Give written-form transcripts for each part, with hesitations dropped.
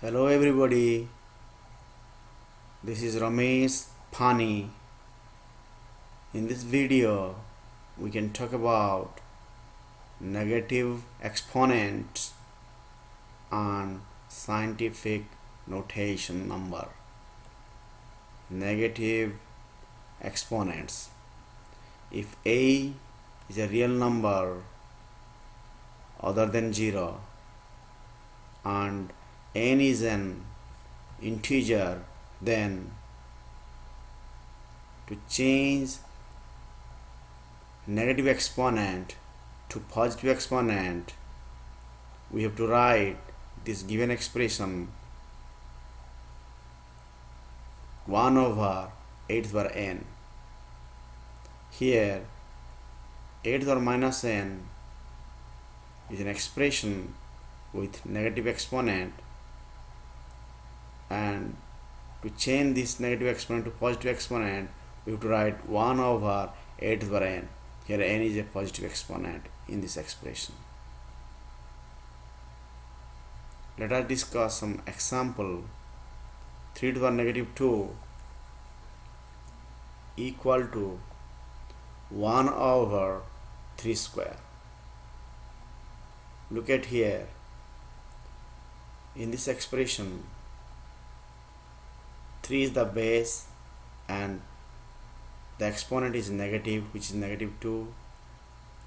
Hello everybody, this is Ramesh Pani. In this video, we can talk about negative exponents and scientific notation number. Negative exponents. If A is a real number other than 0 and n is an integer, then to change negative exponent to positive exponent, we have to write this given expression 1 over 8 to the power n. Here 8 to the power minus n is an expression with negative exponent, and to change this negative exponent to positive exponent, we have to write 1 over 8 to the power n. Here n is a positive exponent in this expression. Let us discuss some example. 3 to the power negative 2 equal to 1 over 3 square. Look at here. In this expression, 3 is the base and the exponent is negative, which is negative 2.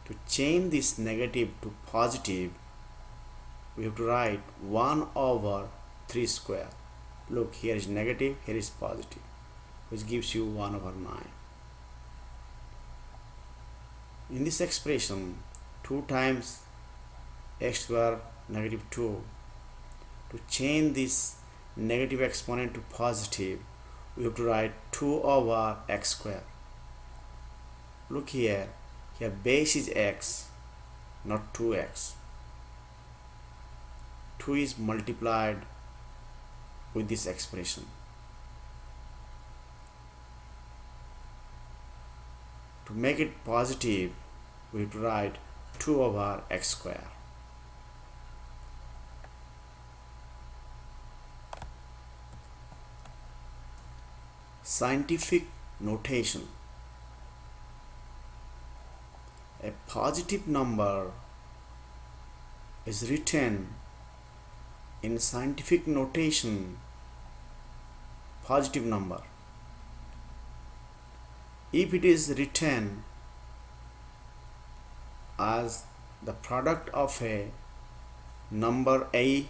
To change this negative to positive, we have to write 1 over 3 square. Look, here is negative, here is positive, which gives you 1 over 9. In this expression, 2 times x square negative 2. To change this negative exponent to positive, we have to write 2 over x square. Look here, base is x, not 2x. 2 is multiplied with this expression. To make it positive, we have to write 2 over x square. Scientific notation. A positive number is written in scientific notation positive number. If it is written as the product of a number a,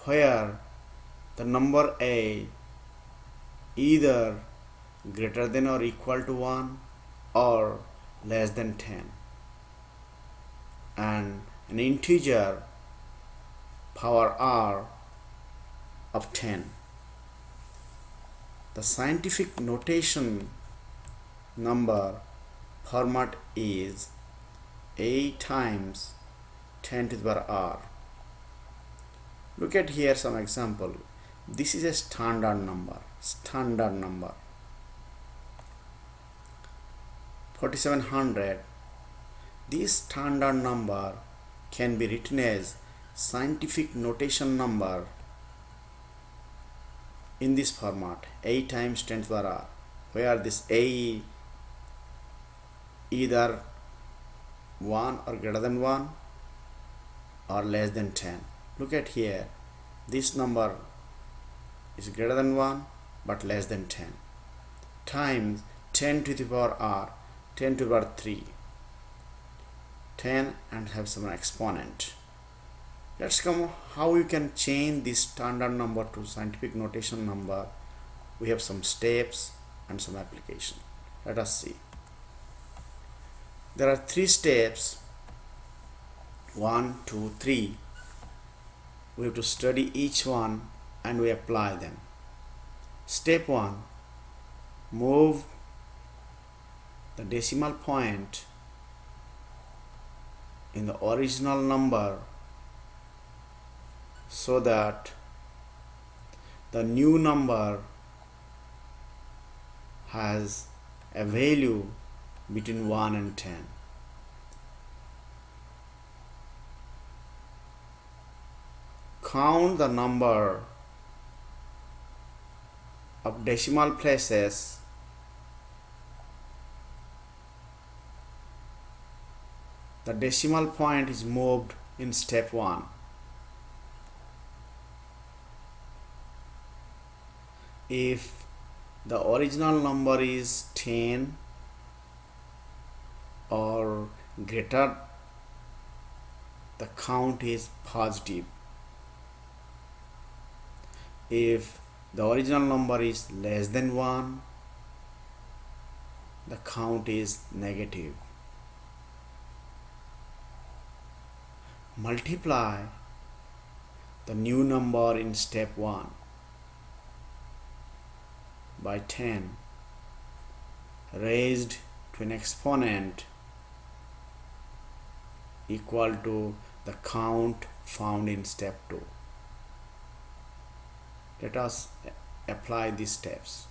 where the number a either greater than or equal to 1 or less than 10, and an integer power r of 10. The scientific notation number format is a times 10 to the power r. Look at here some example. This is a standard number. 4700. This standard number can be written as scientific notation number in this format, a times 10 to the power r, where this a either 1 or greater than 1 or less than 10. Look at here, this number is greater than 1 but less than 10, times 10 to the power r, 10 to the power 3, 10, and have some exponent. Let's come how you can change this standard number to scientific notation number. We have some steps and some application. Let us see. There are 3 steps, 1, 2, 3. We have to study each one and we apply them. Step 1, move the decimal point in the original number so that the new number has a value between 1 and 10. count the number of decimal places, the decimal point is moved in step 1. If the original number is 10 or greater, the count is positive. If the original number is less than 1, the count is negative. Multiply the new number in step 1 by 10 raised to an exponent equal to the count found in step 2. Let us apply these steps.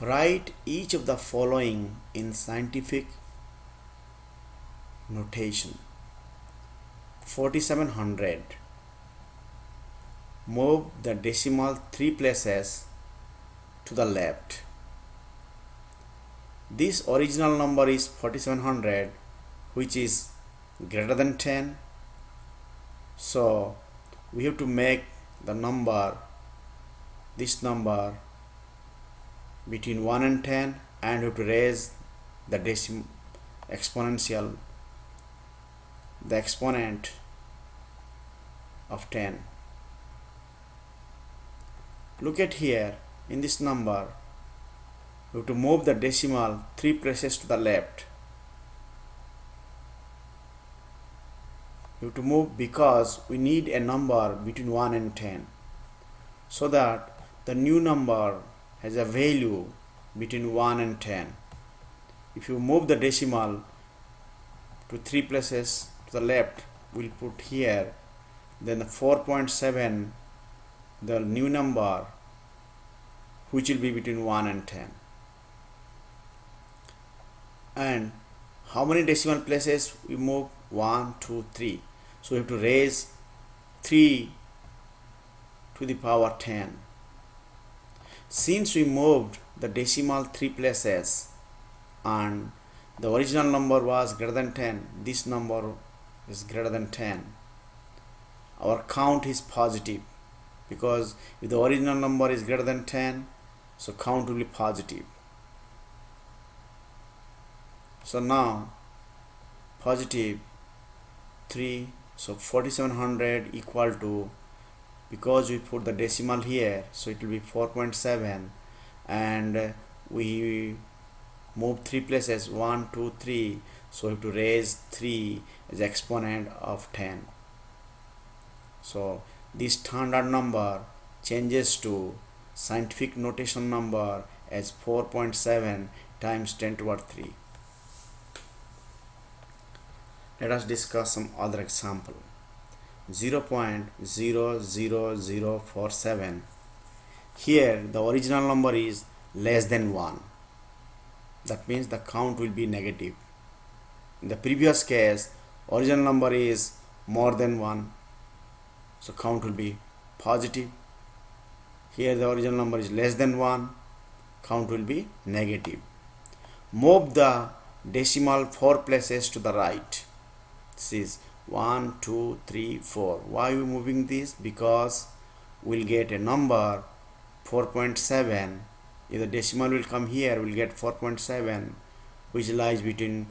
Write each of the following in scientific notation. 4700. Move the decimal 3 places to the left. This original number is 4700, which is greater than 10. So we have to make the number, this number, between 1 and 10, and we have to raise the exponential, the exponent of 10. Look at here, in this number, we have to move the decimal 3 places to the left. We have to move because we need a number between 1 and 10, so that the new number has a value between 1 and 10. If you move the decimal to 3 places to the left, we'll put here, then the 4.7, the new number, which will be between 1 and 10. And how many decimal places we move? 1, 2, 3. So we have to raise 3 to the power 10. Since we moved the decimal 3 places and the original number was greater than 10, this number is greater than 10, our count is positive, because if the original number is greater than 10, so count will be positive. So now positive 3, so 4700 equal to, because we put the decimal here, so it will be 4.7, and we move 3 places, 1, 2, 3, so we have to raise 3 as exponent of 10. So this standard number changes to scientific notation number as 4.7 times 10 to the power 3. Let us discuss some other example. 0.00047. Here the original number is less than 1. That means the count will be negative. In the previous case, original number is more than 1, so count will be positive. Here the original number is less than 1, count will be negative. Move the decimal 4 places to the right. This is 1, 2, 3, 4. Why are we moving this? Because we'll get a number 4.7. If the decimal will come here, we'll get 4.7, which lies between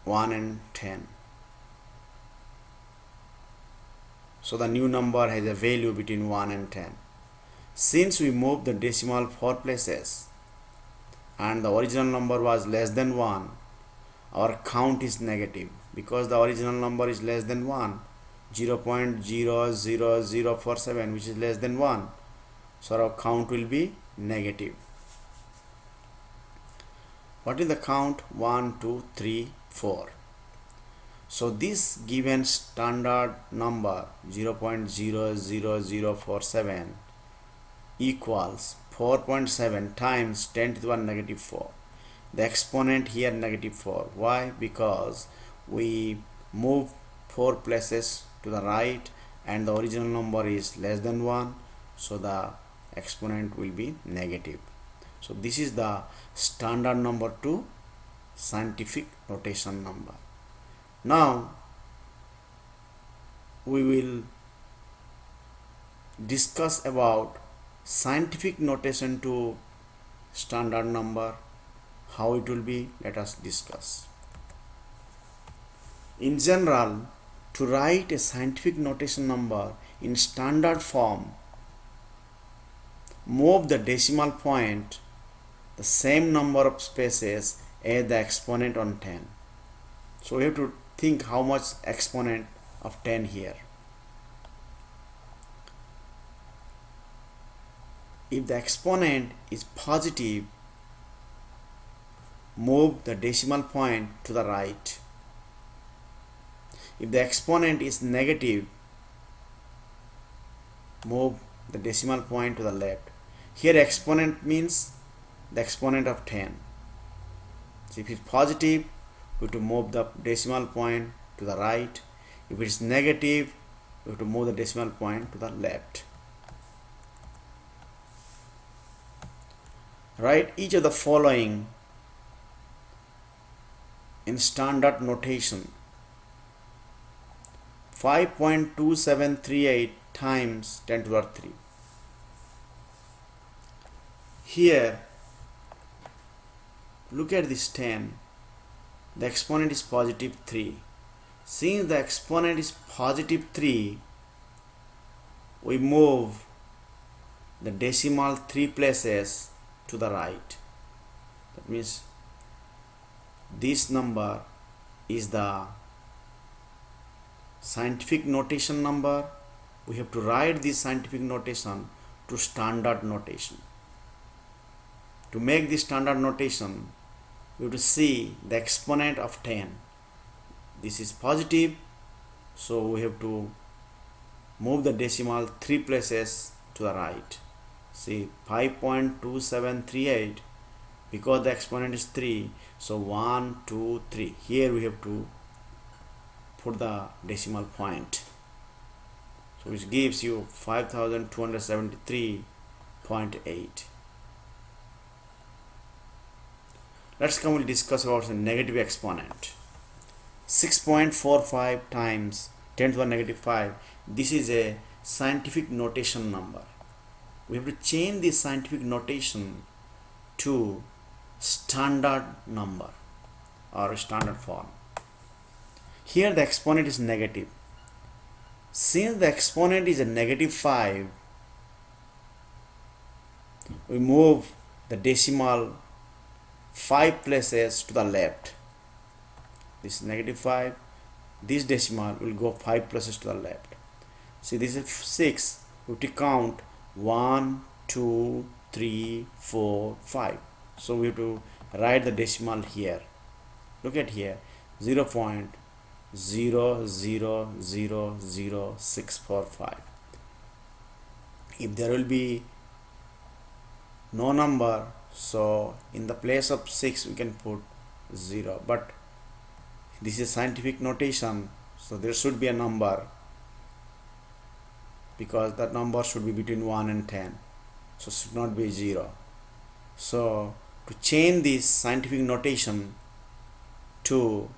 1 and 10. So the new number has a value between 1 and 10. Since we moved the decimal 4 places and the original number was less than 1, our count is negative, because the original number is less than 1, 0.00047, which is less than 1, so our count will be negative. What is the count? 1, 2, 3, 4. So this given standard number 0.00047 equals 4.7 times 10 to the power negative 4. The exponent here negative 4. Why? Because we move 4 places to the right and the original number is less than 1, so the exponent will be negative. So this is the standard number to scientific notation number. Now we will discuss about scientific notation to standard number, how it will be. Let us discuss. In general, to write a scientific notation number in standard form, move the decimal point the same number of spaces as the exponent on 10. So we have to think how much exponent of 10 here. If the exponent is positive, move the decimal point to the right. If the exponent is negative, move the decimal point to the left. Here exponent means the exponent of 10. So if it's positive, we have to move the decimal point to the right. If it is negative, we have to move the decimal point to the left. Write each of the following in standard notation. 5.2738 times 10 to the power 3. Here, look at this 10. The exponent is positive 3. Since the exponent is positive 3, we move the decimal 3 places to the right. That means this number is the scientific notation number. We have to write this scientific notation to standard notation. To make this standard notation, we have to see the exponent of 10. This is positive, so we have to move the decimal 3 places to the right. See, 5.2738, because the exponent is 3, so 1, 2, 3. Here we have to put the decimal point, so which gives you 5273.8. Let's come and discuss about the negative exponent. 6.45 times 10 to the negative 5. This is a scientific notation number. We have to change this scientific notation to standard number or standard form. Here the exponent is negative. Since the exponent is a negative 5, we move the decimal 5 places to the left. This is negative 5. This decimal will go 5 places to the left. See, this is 6. We have to count 1, 2, 3, 4, 5. So we have to write the decimal here. Look at here, 0.000645. If there will be no number, so in the place of 6 we can put 0, but this is scientific notation, so there should be a number, because that number should be between 1 and 10, so it should not be 0. So to change this scientific notation to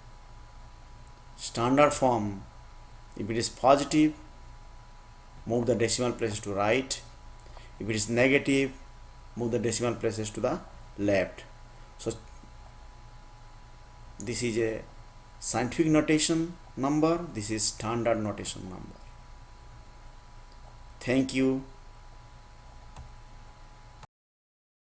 standard form, if it is positive, move the decimal places to right. If it is negative, move the decimal places to the left. So this is a scientific notation number, this is standard notation number. Thank you.